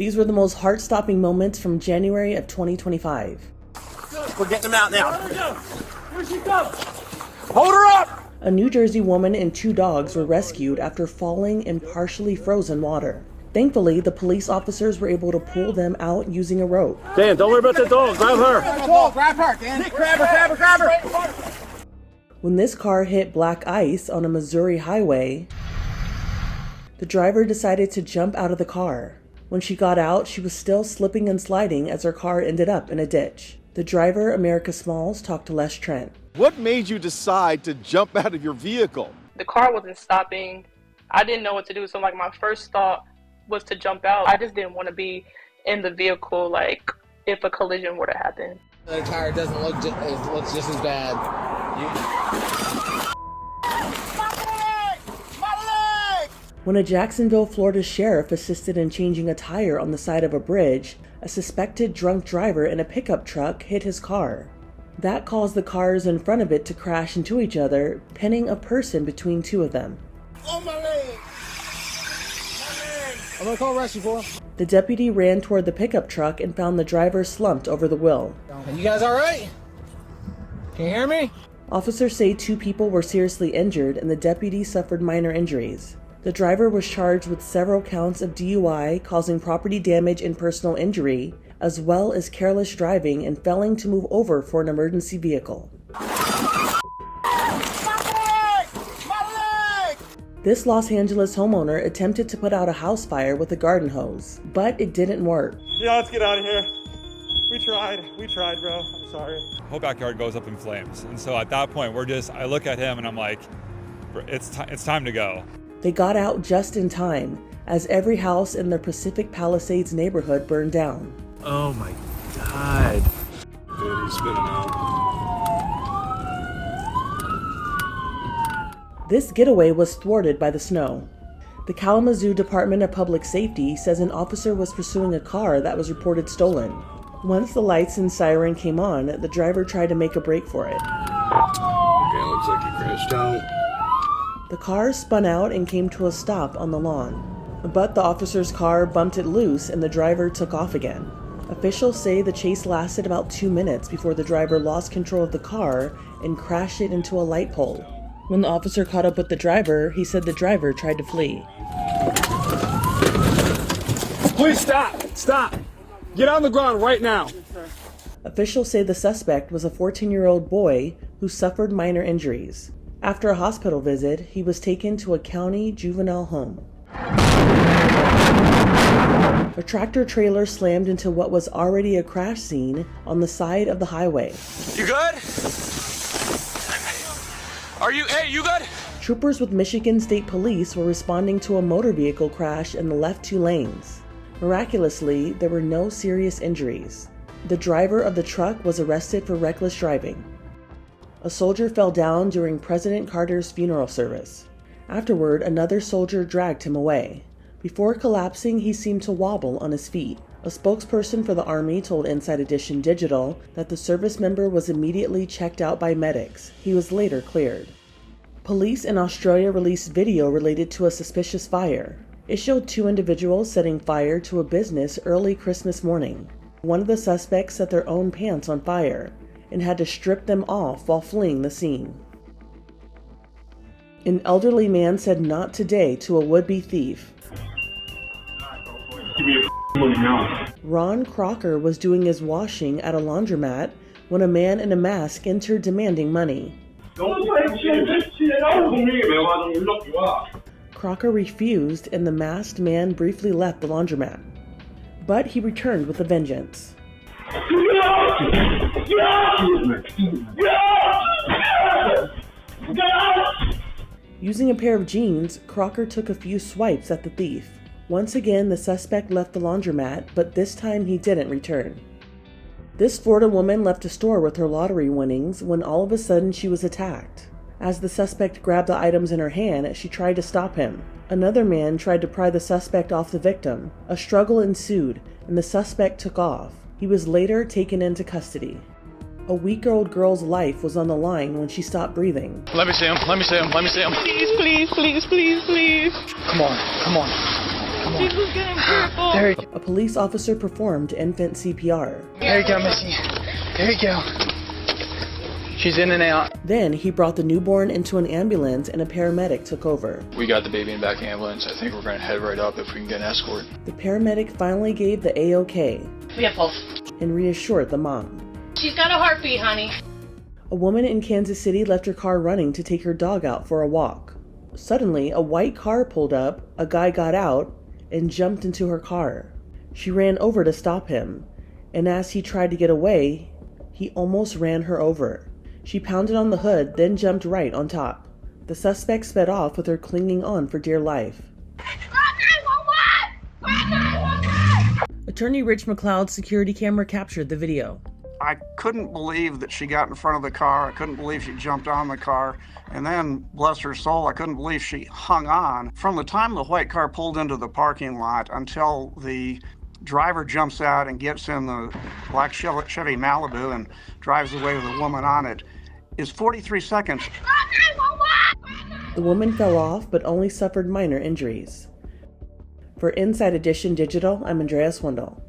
These were the most heart-stopping moments from January of 2025. We're getting them out now. Where'd she go? Hold her up! A New Jersey woman and 2 dogs were rescued after falling in partially frozen water. Thankfully, the police officers were able to pull them out using a rope. Dan, don't worry about the dog. Grab her. Grab her, Dan. Nick, grab her. When this car hit black ice on a Missouri highway, the driver decided to jump out of the car. When she got out, she was still slipping and sliding as her car ended up in a ditch. The driver, America Smalls, talked to Les Trent. What made you decide to jump out of your vehicle? The car wasn't stopping. I didn't know what to do, so my first thought was to jump out. I just didn't want to be in the vehicle if a collision were to happen. The tire doesn't look it looks just as bad. When a Jacksonville, Florida sheriff assisted in changing a tire on the side of a bridge, a suspected drunk driver in a pickup truck hit his car. That caused the cars in front of it to crash into each other, pinning a person between 2 of them. Oh, my leg! I'm gonna call rescue for him. The deputy ran toward the pickup truck and found the driver slumped over the wheel. You guys all right? Can you hear me? Officers say 2 people were seriously injured and the deputy suffered minor injuries. The driver was charged with several counts of DUI, causing property damage and personal injury, as well as careless driving and failing to move over for an emergency vehicle. This Los Angeles homeowner attempted to put out a house fire with a garden hose, but it didn't work. Yeah, let's get out of here. We tried, bro. I'm sorry. The whole backyard goes up in flames. And so at that point, I look at him and I'm like, it's time to go. They got out just in time, as every house in the Pacific Palisades neighborhood burned down. Oh my God. Dude, he's spitting out. This getaway was thwarted by the snow. The Kalamazoo Department of Public Safety says an officer was pursuing a car that was reported stolen. Once the lights and siren came on, the driver tried to make a break for it. Okay, looks like he crashed out. The car spun out and came to a stop on the lawn. But the officer's car bumped it loose and the driver took off again. Officials say the chase lasted about 2 minutes before the driver lost control of the car and crashed it into a light pole. When the officer caught up with the driver, he said the driver tried to flee. Please stop. Get on the ground right now. Officials say the suspect was a 14-year-old boy who suffered minor injuries. After a hospital visit, he was taken to a county juvenile home. A tractor trailer slammed into what was already a crash scene on the side of the highway. You good? Hey, you good? Troopers with Michigan State Police were responding to a motor vehicle crash in the left 2 lanes. Miraculously, there were no serious injuries. The driver of the truck was arrested for reckless driving. A soldier fell down during President Carter's funeral service. Afterward, another soldier dragged him away. Before collapsing, he seemed to wobble on his feet. A spokesperson for the Army told Inside Edition Digital that the service member was immediately checked out by medics. He was later cleared. Police in Australia released video related to a suspicious fire. It showed 2 individuals setting fire to a business early Christmas morning. One of the suspects set their own pants on fire and had to strip them off while fleeing the scene. An elderly man said "not today" to a would-be thief. Give me your money now. Ron Crocker was doing his washing at a laundromat when a man in a mask entered demanding money. Don't shit over me, man. Why don't you look you up? Crocker refused and the masked man briefly left the laundromat. But he returned with a vengeance. Using a pair of jeans, Crocker took a few swipes at the thief. Once again, the suspect left the laundromat, but this time he didn't return. This Florida woman left a store with her lottery winnings when all of a sudden she was attacked. As the suspect grabbed the items in her hand, she tried to stop him. Another man tried to pry the suspect off the victim. A struggle ensued, and the suspect took off. He was later taken into custody. A week-old girl's life was on the line when she stopped breathing. Let me see him. Please. Come on. She was getting crippled. There you go. A police officer performed infant CPR. There you go, Missy. There you go. She's in and out. Then he brought the newborn into an ambulance and a paramedic took over. We got the baby in the back of the ambulance. I think we're going to head right up if we can get an escort. The paramedic finally gave the A-OK We have pulse. and reassured the mom. She's got a heartbeat, honey. A woman in Kansas City left her car running to take her dog out for a walk. Suddenly, a white car pulled up, a guy got out, and jumped into her car. She ran over to stop him, and as he tried to get away, he almost ran her over. She pounded on the hood, then jumped right on top. The suspect sped off with her clinging on for dear life. Attorney Rich McLeod's security camera captured the video. I couldn't believe that she got in front of the car. I couldn't believe she jumped on the car. And then, bless her soul, I couldn't believe she hung on. From the time the white car pulled into the parking lot until the driver jumps out and gets in the black Chevy Malibu and drives away with the woman on it is 43 seconds. The woman fell off but only suffered minor injuries. For Inside Edition Digital, I'm Andrea Swindall.